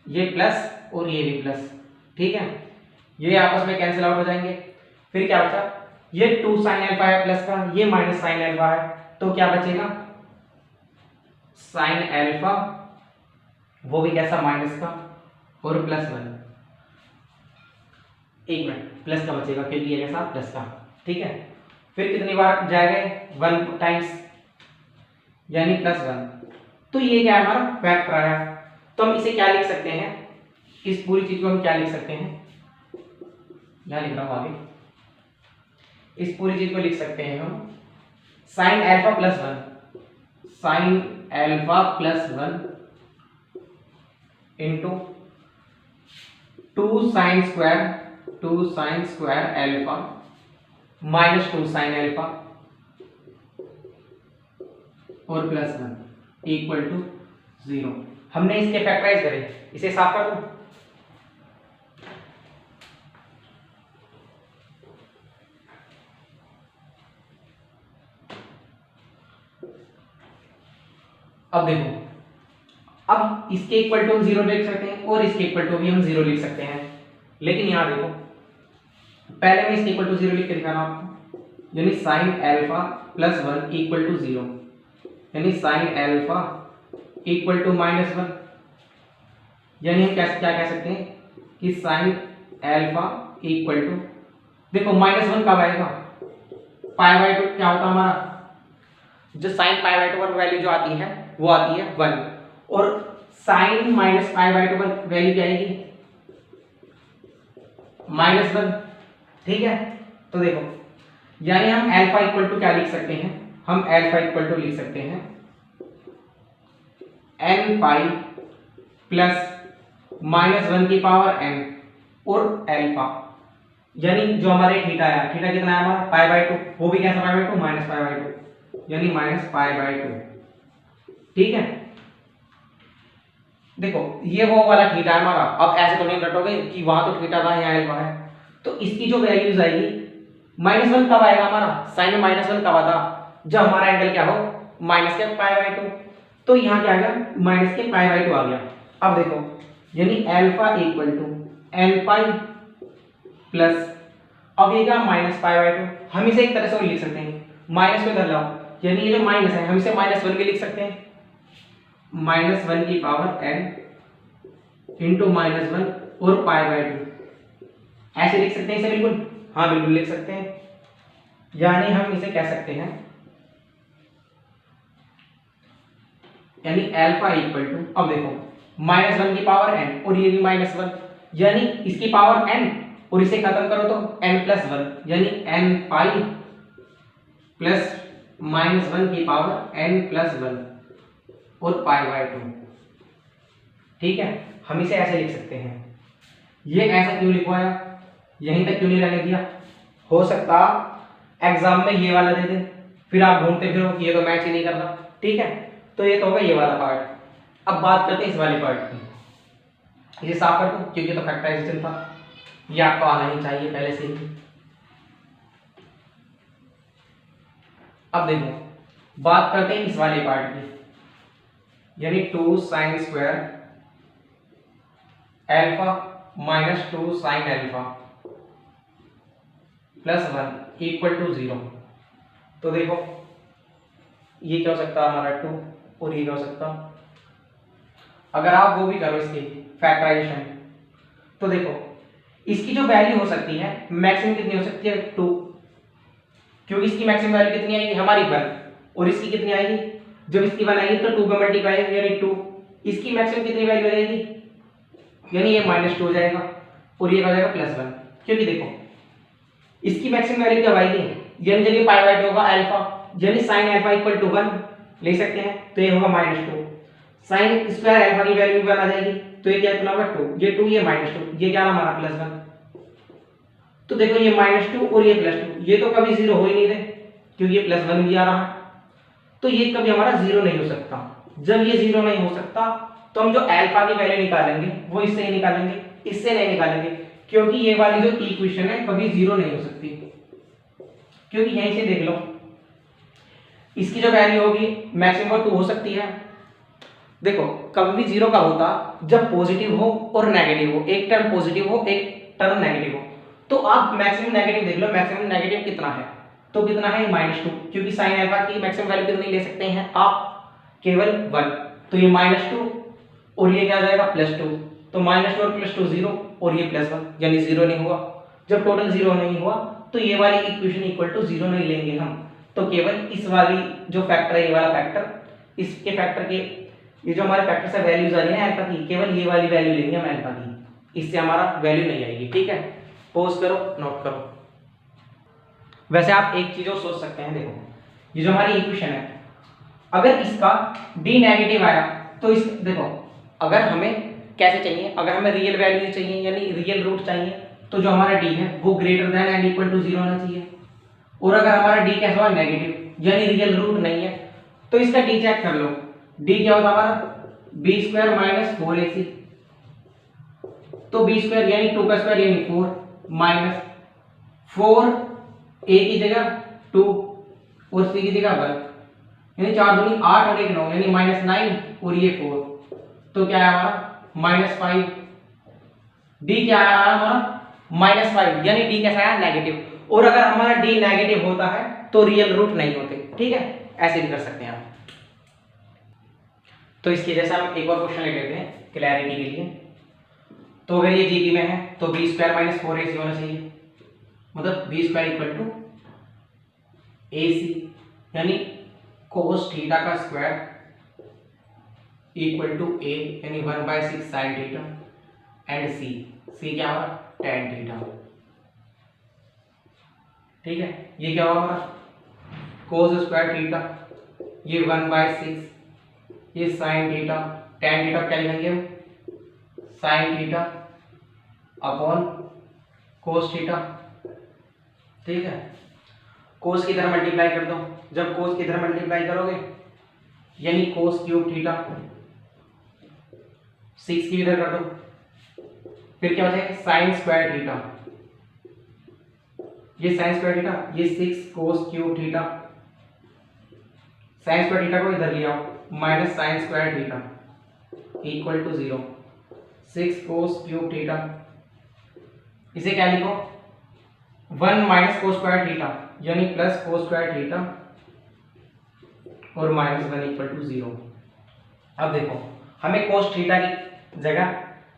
ये प्लस और ये भी प्लस, ठीक है। ये आपस में कैंसिल आउट हो जाएंगे। फिर क्या बचा, ये 2 sin अल्फा है प्लस का, ये -sin अल्फा है, तो क्या बचेगा sin अल्फा वो भी कैसा माइनस का और +1, एक मिनट प्लस का बचेगा क्योंकि ये कैसा प्लस का, ठीक है। फिर कितनी बार जाएगा 1 टाइम्स यानी +1, तो ये क्या है हमारा फैक्टर आया। तो हम इसे क्या लिख सकते हैं, इस पूरी चीज को हम क्या लिख सकते हैं, यहां लिख रहा हूं आगे, इस पूरी चीज को लिख सकते हैं हम sin alpha +1 into 2 sin square alpha -2 sin alpha और +1 इक्वल टू 0। हमने इसके फैक्टराइज करे, इसे साफ कर दूं। अब देखो, अब इसके इक्वल टू हम 0 लिख सकते हैं और इसके इक्वल टू भी हम 0 लिख सकते हैं, लेकिन यहां देखो पहले मैं इसके इक्वल टू 0 लिख के दिखा रहा हूं आपको, यानी sin अल्फा +1 इक्वल टू 0 यानी sin अल्फा इक्वल टू -1, यानी हम क्या कह सकते हैं कि sin अल्फा इक्वल टू, देखो -1 कब आएगा, π/2 क्या होता है हमारा, जो sin π/2 पर वैल्यू जो आती है वो आती है 1 और sin -π/2 पर वैल्यू क्या आएगी -1, ठीक है। तो देखो यानी हम अल्फा इक्वल टू क्या लिख सकते हैं, हम अल्फा इक्वल टू लिख सकते हैं n पाई प्लस -1 की पावर n और अल्फा, यानी जो हमारे थीटा है, थीटा कितना है हमारा π/2, वो भी कैसा π/2 -π/2 यानी -π/2, ठीक है। देखो ये वो वाला थीटा है हमारा, अब ऐसे तो नहीं रटोगे कि वहां तो थीटा था यहाँ अल्फा है, तो इसकी जो वैल्यूज आएगी -1 कब आएगा हमारा, साइन में -1 कब आता, जब हमारा एंगल क्या हो -π/2, तो यहाँ क्या आएगा -π/2 आ गया। अब देखो यानी alpha equal to n pi plus, अब ये क्या -π/2, हम इसे एक तरह से और लिख सकते हैं, माइनस को इधर लाओ यानी ये जो माइनस है हम इसे -1 के लिख सकते हैं, -1 की पावर n इंटू -1 और π/2। ऐसे लिख सकते हैं इसे बिल्कुल? हाँ बिल्कुल लिख सकते हैं। यानी हम इसे कह सकते हैं, यानी अल्फा इक्वल टू, अब देखो -1 की पावर n और ये भी -1, यानी इसकी पावर n और इसे खत्म करो तो n+1, यानी n पाई प्लस -1 की पावर n+1 और π/2। ठीक है, हम इसे ऐसे लिख सकते हैं। ये ऐसा क्यों लिखवाया, यहीं तक क्यों नहीं रहने दिया? हो सकता एग्जाम में ये वाला दे दे, फिर आप ढूंढते फिरो कि ये तो मैच ही नहीं कर रहा। ठीक है, तो ये तो होगा ये वाला पार्ट। अब बात करते हैं इस वाले पार्ट की। इसे साफ कर दो क्योंकि तो फैक्टराइजेशन था, ये आपको आना ही चाहिए पहले से ही। अब देखो बात करते हैं इस वाले पार्ट की, यानी 2 sin square alpha minus 2 sin अल्फा प्लस 1 इक्वल टू 0। तो देखो ये क्या हो सकता है हमारा 2 और ये क्या हो सकता, अगर आप वो भी करो इसकी फैक्टराइजेशन, तो देखो इसकी जो वैल्यू हो सकती है मैक्सिमम कितनी हो सकती है 2, क्योंकि इसकी मैक्सिमम वैल्यू कितनी आएगी हमारी 1, और इसकी कितनी आएगी, जब इसकी 1 आएगी तो 2 में मल्टीप्लाई यानी 2, इसकी मैक्सिमम कितनी वैल्यू आ जाएगी, यानी ये -2 हो जाएगा और ये हो जाएगा +1, क्योंकि देखो इसकी मैक्सिमम वैल्यू क्या आएगी, यानी जब ये π/2 होगा अल्फा, यानी sin अल्फा इक्वल टू 1 ले सकते हैं, तो ये होगा -2, sin स्क्वायर अल्फा की वैल्यू 1 आ जाएगी, तो ये क्या इतना होगा 2, ये 2 ये -2, ये क्या हमारा +1। तो देखो ये -2 और ये +2, ये तो कभी 0 हो ही नहीं रहे क्योंकि ये +1 भी आ रहा है, तो ये कभी हमारा 0 नहीं हो सकता। जब ये 0 नहीं हो सकता तो हम जो अल्फा की वैल्यू निकालेंगे वो इससे ही निकालेंगे, इससे नहीं निकालेंगे, क्योंकि ये वाली जो इक्वेशन है कभी 0 नहीं हो सकती, क्योंकि यहीं से देख लो इसकी जो वैल्यू होगी मैक्सिमम 2 हो सकती है। देखो कभी भी 0 का होता जब पॉजिटिव हो और नेगेटिव हो, एक टर्म पॉजिटिव हो एक टर्म नेगेटिव हो। तो आप मैक्सिमम नेगेटिव देख लो, मैक्सिमम नेगेटिव कितना है, तो कितना है -2, क्योंकि sin अल्फा की मैक्सिमम वैल्यू कितनी ले सकते हैं आप, केवल 1, तो ये -2 और ये क्या आ जाएगा +2, तो -2 और +2 0 और ये +1, यानी 0 नहीं हुआ। जब टोटल 0 नहीं हुआ तो ये वाली इक्वेशन इक्वल टू 0 नहीं लेंगे हम, तो केवल इस वाली जो फैक्टर है ये वाला फैक्टर, इसके फैक्टर के ये जो हमारे फैक्टर से वैल्यूज आ रही है अल्फा की, केवल ये वाली वैल्यू लेंगे हम अल्फा की, इससे हमारा वैल्यू नहीं आएगी। ठीक है, पॉज करो नोट करो। वैसे आप एक चीज और सोच सकते हैं, देखो ये जो हमारी इक्वेशन है अगर इसका d नेगेटिव आया तो इस देखो अगर हमें कैसे चाहिए, अगर हमें रियल वैल्यू चाहिए यानी रियल रूट चाहिए तो जो हमारा d है वो greater than and equal to 0 होना चाहिए, और अगर हमारा d कैसा हुआ नेगेटिव यानी रियल रूट नहीं है तो इसका d चेक कर लो, d क्या होता हमारा b² - 4ac, तो b² यानी 2 का स्क्वायर यानी 4 माइनस 4 a की जगह 2 और c की जगह 1, यानी 4 दूनी 8 और 1 9 यानी -9 और ये 4, तो क्या है हमारा -5, d क्या है हमारा -5, यानी d कैसा है नेगेटिव, और अगर हमारा d नेगेटिव होता है तो रियल रूट नहीं होते। ठीक है, ऐसे भी कर सकते हैं आप। तो इसके जैसा हम एक और क्वेश्चन ले लेते हैं क्लैरिटी के लिए। तो अगर ये जीबी में है तो b² - 4ac होना चाहिए, मतलब b² = ac, यानी cos थीटा का स्क्वायर इक्वल टू a यानी 1/6 sin थीटा एंड c क्या होगा tan थीटा। ठीक है, ये क्या होगा हमारा cos स्क्वायर थीटा, ये 1/6, ये sin थीटा, tan थीटा क्या लिखेंगे हम sin theta upon cos theta. ठीक है, cos की तरह मल्टीप्लाई कर दो, जब cos की तरह मल्टीप्लाई करोगे यानी cos³ थीटा 6 की इधर कर दो, फिर क्या हो जाएगा sin स्क्वायर थीटा, ये sin स्क्वायर थीटा, ये 6 cos³ theta, sin square theta को इधर ले आओ minus sin square theta equal to 0, 6 cos³ theta, इसे क्या लिखो 1 माइनस cos स्क्वायर थीटा यानी प्लस cos स्क्वायर थीटा और -1 इक्वल टू 0। अब देखो हमें cos थीटा की जगह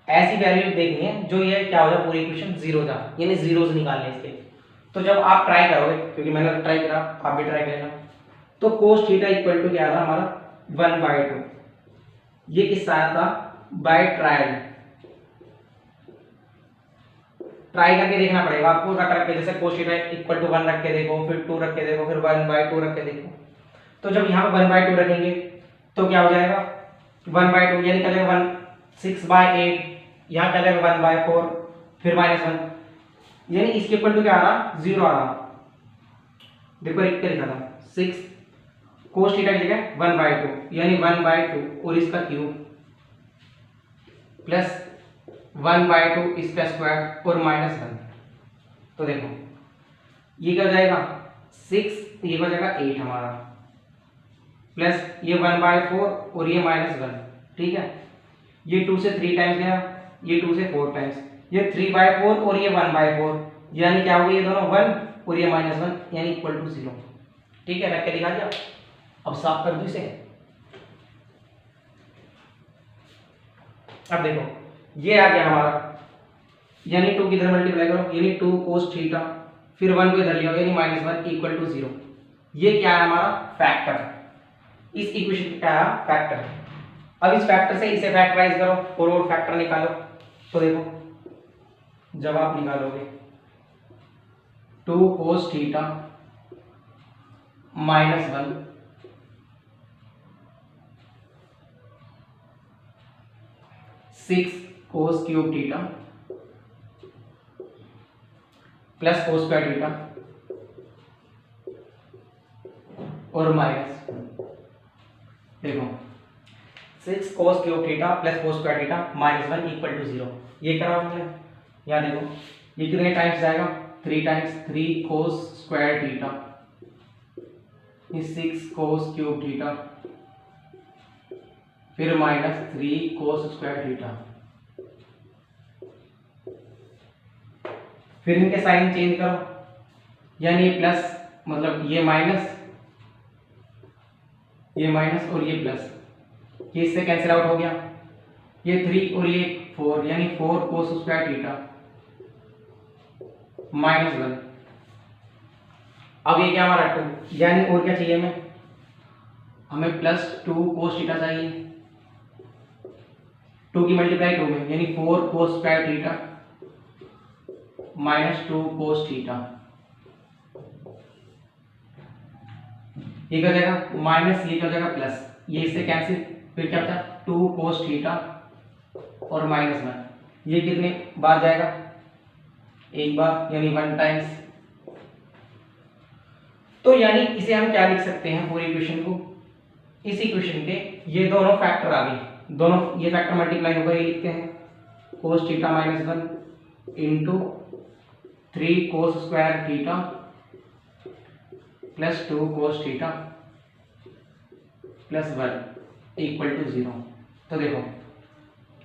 ऐसी वैल्यू देखनी है जो ये क्या हो जाए पूरी इक्वेशन जीरो हो जाए, यानी जीरोस निकालने इसके। तो जब आप ट्राई करोगे, क्योंकि मैंने ट्राई करा, आप भी ट्राई करना, तो cos थीटा इक्वल टू क्या था हमारा 1/2। ये किससे आया था? By trial. ट्राई करके देखना पड़ेगा आपको, रख के, जैसे cos थीटा इक्वल टू 1 रख के देखो, फिर 2 रख के देखो, फिर 1/2 रख के देखो। तो जब यहाँ पे 1/2 रखेंगे तो क्या हो जाएगा 1/2, यानी क्या जाएगा 6/8, यहाँ क्या जाएगा 1/4, फिर -1, यानी इसके इक्वल टू क्या आ रहा? 0 आ रहा। देखो एक क्या लिखा था 6 cos थीटा की जगह 1/2, यानी 1/2 और इसका क्यूब प्लस 1/2 इसका स्क्वायर और -1। तो देखो ये क्या हो जाएगा 6, ये हो जाएगा 8 हमारा, प्लस ये 1/4 और ये -1, ठीक है। ये 2 से 3 टाइम्स गया, ये 2 से 4 टाइम्स, ये 3/4 और ये 1/4, यानी क्या हो गया ये दोनों 1 और ये -1, यानी इक्वल टू 0। ठीक है, रख के दिखा दिया। अब साफ कर दूं इसे। अब देखो ये आ गया हमारा, यानी 2 की इधर मल्टीप्लाई करो, यानी 2 cos थीटा, फिर 1 को इधर लिया, यानी -1 इक्वल टू 0। ये क्या है हमारा? फैक्टर। इस इक्वेशन का क्या है? फैक्टर। अब इस फैक्टर से इसे फैक्टराइज करो और फैक्टर निकालो। तो देखो जब आप निकालोगे 2 cos theta -1 6 cos cube theta plus cos square theta और माइनस, देखो 6 cos cube theta plus cos square theta -1 equal to 0। ये करा हमने, यहाँ देखो ये कितने टाइम्स जाएगा? 3 times, 3 cos square theta, 6 cos cube theta, फिर -3 cos स्क्वायर थीटा, फिर इनके साइन चेंज करो, यानी प्लस, मतलब ये माइनस और ये प्लस, ये इससे कैंसिल आउट हो गया, ये 3 और ये 4, यानी 4 cos स्क्वायर थीटा -1। अब ये क्या हमारा 2, यानी और क्या चाहिए हमें प्लस 2 cos थीटा चाहिए, 2 की मल्टीप्लाई 2 में, यानी 4 cos square theta -2 cos theta. ये क्या हो जाएगा माइनस, ये क्या हो जाएगा प्लस, ये इससे कैंसिल, फिर क्या बचा 2 cos थीटा और -1, ये कितने बार जाएगा? एक बार, यानी 1 टाइम्स। तो यानी इसे हम क्या लिख सकते हैं पूरी इक्वेशन को? इस इक्वेशन के ये दोनों फैक्टर आ गए, दोनों ये फैक्टर मल्टीप्लाई होकर ये लिखते हैं cos theta -1 into 3 cos square theta plus 2 cos theta plus 1 equal to 0। तो देखो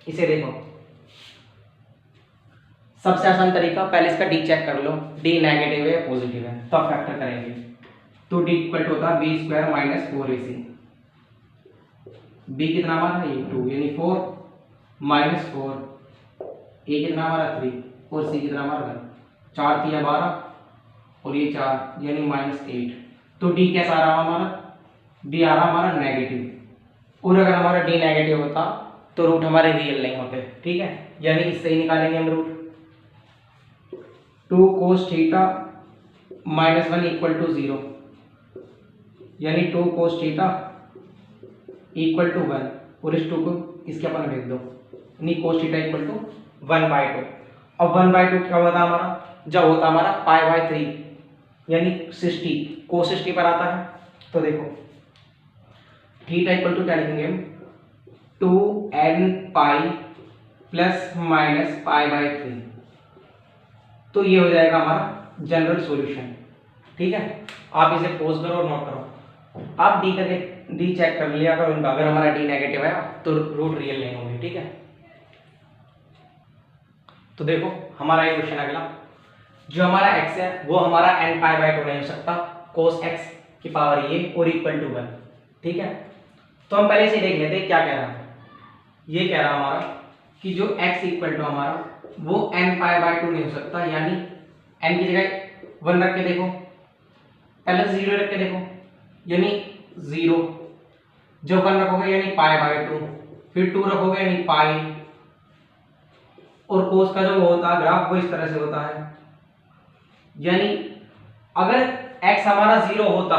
इसे देखो, सबसे आसान तरीका, पहले इसका डी चेक कर लो, डी नेगेटिव है या पॉजिटिव है, तब फैक्टर करेंगे। तो डी इक्वल टू होता है B square minus 4ac। B कितना हमारा ये 2, यानी 4 माइनस 4, ए कितना हमारा 3 और सी कितना हमारा 1, 4 3 12 और ये 4, यानी -8। तो डी कैसा आ रहा हमारा? डी आ रहा हमारा नेगेटिव, और अगर हमारा डी नेगेटिव होता तो रूट हमारे रियल नहीं होते, ठीक है, यानी इससे ही निकालेंगे हम root. 2 cos theta -1 equal to 0, यानी 2 cos थीटा इक्वल टू 1, और इस 2 को इसके अपन भेज दो, यानी cos थीटा इक्वल टू 1/2। अब 1/2 क्या होता है हमारा? जब होता हमारा π/3, यानी 60, cos 60 पर आता है। तो देखो थीटा इक्वल टू क्या लिखेंगे हम? 2n pi plus minus π/3। तो ये हो जाएगा हमारा जनरल सॉल्यूशन, ठीक है। आप इसे पोज करो और नोट करो। आप डी करके डी चेक कर लिया अगर उनका, अगर हमारा डी नेगेटिव है तो रूट रियल नहीं होंगे, ठीक है। तो देखो हमारा ये क्वेश्चन अगला, जो हमारा x है वो हमारा n π/2 नहीं हो सकता, cos x की पावर ये और इक्वल टू 1, ठीक है। तो हम पहले से देख लेते हैं क्या कह रहा है। ये कह रहा हमारा कि जो x इक्वल टू हमारा वो n π/2 नहीं हो सकता, यानी n की जगह 1 रख के देखो, पहले 0 रख के देखो, यानी 0, जब 1 रखोगे यानी π/2, फिर 2 रखोगे यानी पाई, और कोस का जो होता है ग्राफ वो इस तरह से होता है। यानी अगर x हमारा 0 होता,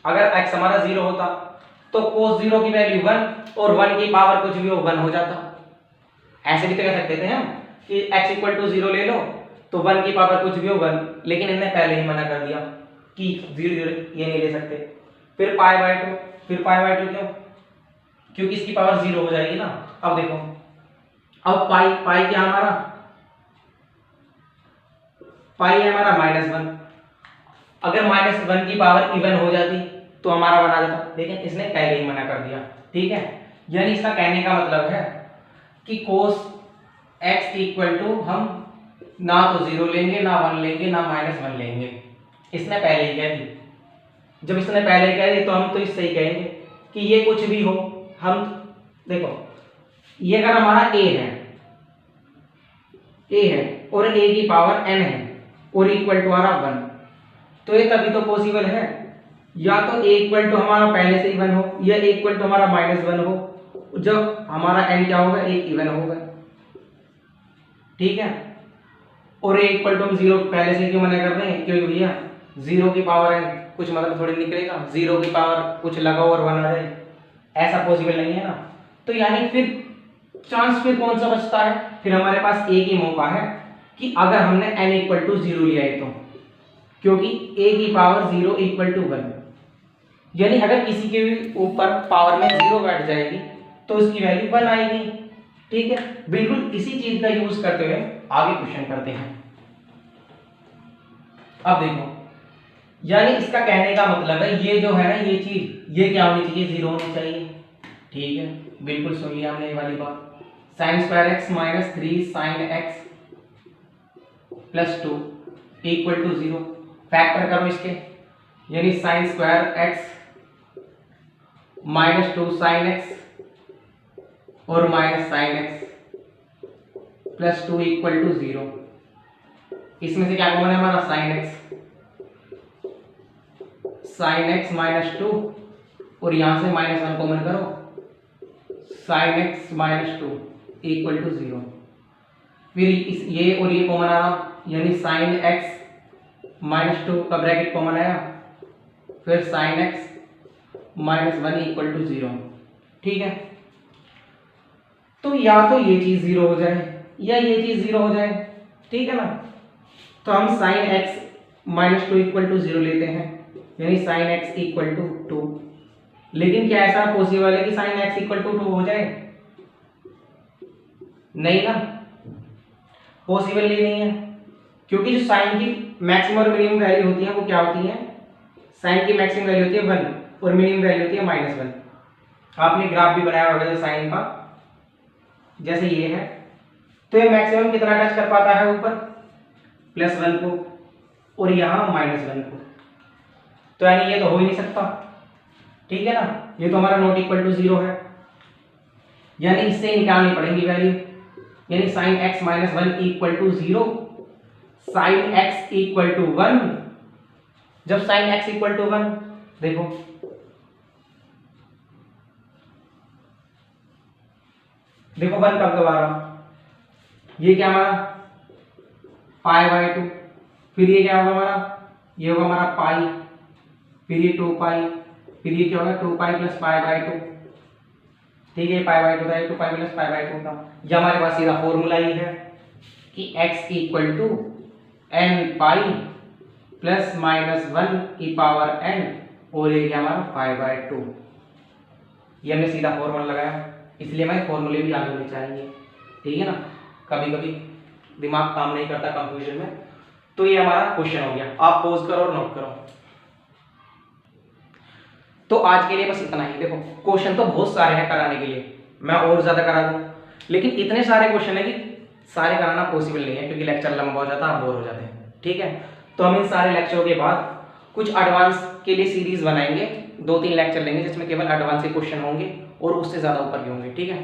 अगर x हमारा 0 होता तो cos 0 की वैल्यू 1 और 1 की पावर कुछ भी हो 1 हो जाता। ऐसे भी तो कह सकते थे हम कि x इक्वल टू 0 ले लो तो 1 की पावर कुछ भी हो 1, लेकिन इन्होंने पहले ही मना कर दिया कि 0 ये नहीं ले सकते। फिर π/2, फिर π/2 क्यों? क्योंकि इसकी पावर 0 हो जाएगी ना। अब देखो, अब पाई क्या हमारा, पाई है हमारा -1, अगर -1 की पावर इवन हो जाती तो हमारा बना देता, लेकिन इसने पहले ही मना कर दिया। ठीक है, यानी इसका कहने का मतलब है कि cos x इक्वल टू हम ना तो 0 लेंगे, ना 1 लेंगे, ना -1 लेंगे, इसने पहले ही कह दी। जब इसने पहले कह दी तो हम तो इससे ही कहेंगे कि ये कुछ भी हो। हम देखो, ये अगर हमारा a है और a की पावर n है और इक्वल टू हमारा 1, तो ये तभी तो पॉसिबल है, या तो a इक्वल टू हमारा पहले से ही 1 हो, या a इक्वल टू हमारा -1 हो, जब हमारा n क्या होगा, एक इवन होगा। ठीक है, और a इक्वल टू हम 0 पहले से क्यों मना कर रहे हैं, क्योंकि भैया 0 की पावर n कुछ मतलब थोड़ी निकलेगा, 0 की पावर कुछ लगाओ और 1 आ जाए, ऐसा पॉसिबल नहीं है ना। तो यानी फिर चांस फिर कौन सा बचता है, फिर हमारे पास एक ही मौका है कि अगर हमने n इक्वल टू 0 लिया है तो, क्योंकि a की पावर 0 इक्वल टू 1, यानी अगर किसी के भी ऊपर पावर में 0 बैठ जाएगी तो उसकी वैल्यू 1 आएगी। ठीक है, बिल्कुल इसी चीज का यूज करते हुए आगे क्वेश्चन करते हैं। अब देखो, यानी इसका कहने का मतलब है ये जो है ना, ये चीज ये क्या होनी चाहिए, 0 होनी चाहिए। ठीक है, बिल्कुल सुन लिया हमने ये वाली बात। sin square x minus 3 sin x plus 2 equal to 0, factor करो इसके, यानी sin square x minus 2 sin x और minus sin x plus 2 equal to 0। इसमें से क्या कॉमन है हमारा, sin x माइनस 2, और यहां से -1 कॉमन करो, sin x minus 2 equal to 0। फिर इस ये और ये कॉमन आ रहा, यानी sin x माइनस 2 का ब्रैकेट कॉमन आया, फिर sin x minus 1 equal to 0। ठीक है, तो या तो ये चीज 0 हो जाए या ये चीज 0 हो जाए। ठीक है ना, तो हम sin x minus 2 equal to 0 लेते हैं, यानी sin x इक्वल टू 2। लेकिन क्या ऐसा पॉसिबल है कि sin x इक्वल टू 2 हो जाए? नहीं ना, पॉसिबल ही नहीं है, क्योंकि जो साइन की मैक्सिमम और मिनिमम वैल्यू होती है वो क्या होती है, साइन की मैक्सिमम वैल्यू होती है 1 और मिनिमम वैल्यू होती है -1। आपने ग्राफ भी बनाया होगा साइन का, जैसे ये है, तो ये मैक्सिमम कितना टच कर पाता है ऊपर, +1 को, और यहाँ -1 को, तो यानी ये तो हो ही नहीं सकता। ठीक है ना, ये तो हमारा नॉट इक्वल टू 0 है, यानी इससे निकालनी पड़ेगी वैल्यू, यानी sin x minus 1 equal to 0, sin x equal to 1। जब sin x इक्वल टू 1, देखो देखो 1 कब कब आ रहा, ये क्या हमारा π/2, फिर ये क्या होगा हमारा, ये होगा हमारा पाई, फिर ये 2π, फिर ये क्या होगा 2π प्लस π/2। ठीक है, π/2 था, 2π प्लस π/2 था। ये हमारे पास सीधा फॉर्मूला ही है कि x equal to n plus -1 की पावर n, और ये हमारा π/2। ये हमने सीधा फॉर्मूला लगाया, इसलिए हमारे फॉर्मूले भी याद होने चाहिए। ठीक है ना, कभी कभी दिमाग काम नहीं करता कंफ्यूजन में। तो ये हमारा क्वेश्चन हो गया, आप पॉज करो और नोट करो। तो आज के लिए बस इतना ही। देखो क्वेश्चन तो बहुत सारे हैं कराने के लिए, मैं और ज्यादा करा दूं, लेकिन इतने सारे क्वेश्चन है कि सारे कराना पॉसिबल नहीं है, क्योंकि लेक्चर लंबा हो जाता है, बोर हो जाते हैं। ठीक है, तो हम इन सारे लेक्चरों के बाद कुछ एडवांस के लिए सीरीज बनाएंगे, 2-3 लेक्चर लेंगे जिसमें केवल एडवांस के क्वेश्चन होंगे और उससे ज्यादा ऊपर के होंगे। ठीक है।